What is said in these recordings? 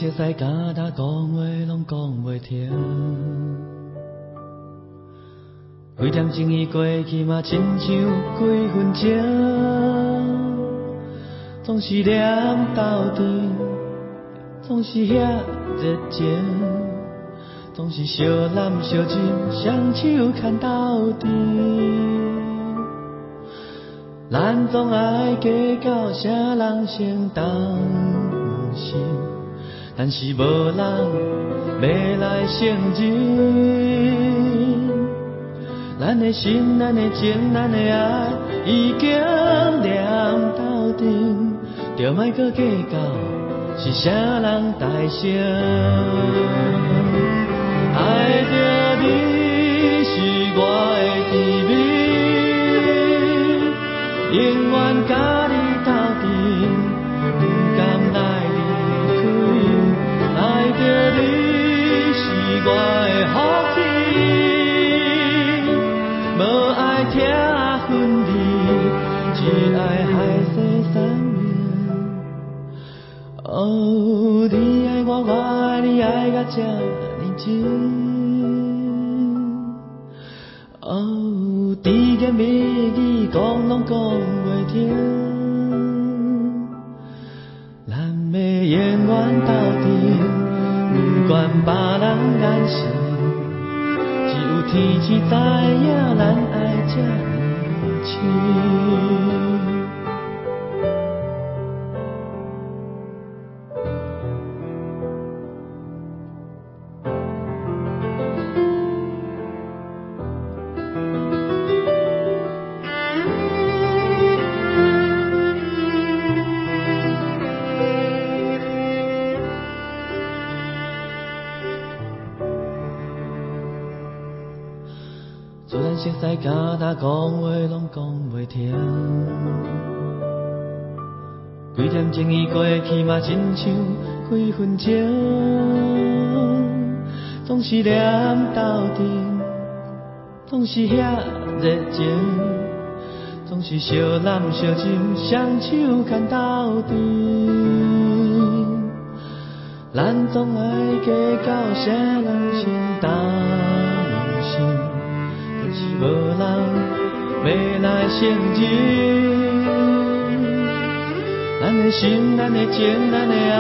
熟悉，甲他讲话拢讲袂停。几点钟已过去嘛，亲像几分钟，总是念斗阵，总是遐热情，总是相揽相亲，双手牵斗阵。咱总爱计较啥人先当心，但是无人要来承认。咱的心、咱的情、咱的爱，已经念斗阵，就莫搁计较是啥人大声。爱着你是我的甜蜜，永远甲你斗阵，不甘来离开。爱着你是我的福气。无爱听分离，只爱海誓山盟。哦，你爱我，我爱你，爱到这呢真。哦，甜言蜜语讲拢讲袂停，咱要永远斗阵，不管别人眼神。天知知影，咱爱这呢深。做咱熟悉，甲他讲话拢讲袂停。几点钟已过去嘛，亲像几分钟，总是念斗阵，总是遐热情，总是相揽相亲，双手牵斗阵。咱总爱计较啥人先当心。是无人要来承认，咱的心、咱的情、咱的爱，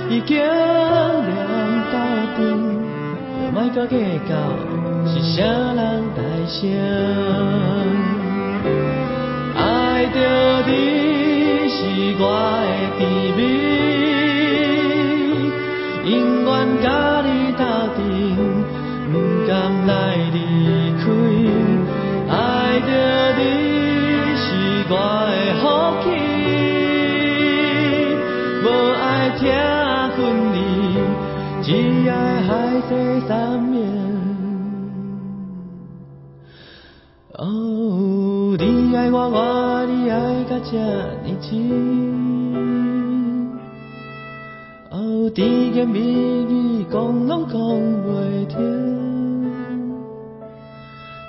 已经念斗阵，就莫搁计较是啥人大声。爱着你是我的甜蜜，永远甲你斗阵，不甘来离开。爱着你是我的福气，无爱听分离，只爱海誓山盟。哦，你爱我，我爱你，爱到这呢深。哦，甜言蜜语讲拢讲袂停。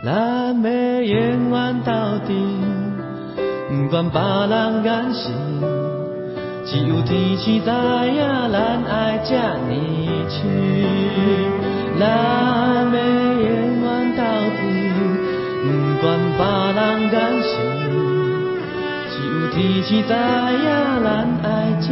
咱要永远斗阵，不管别人眼神，只有天知知影，咱爱这呢深。咱要永远斗阵，不管别人眼神，只有天知知影，咱爱这。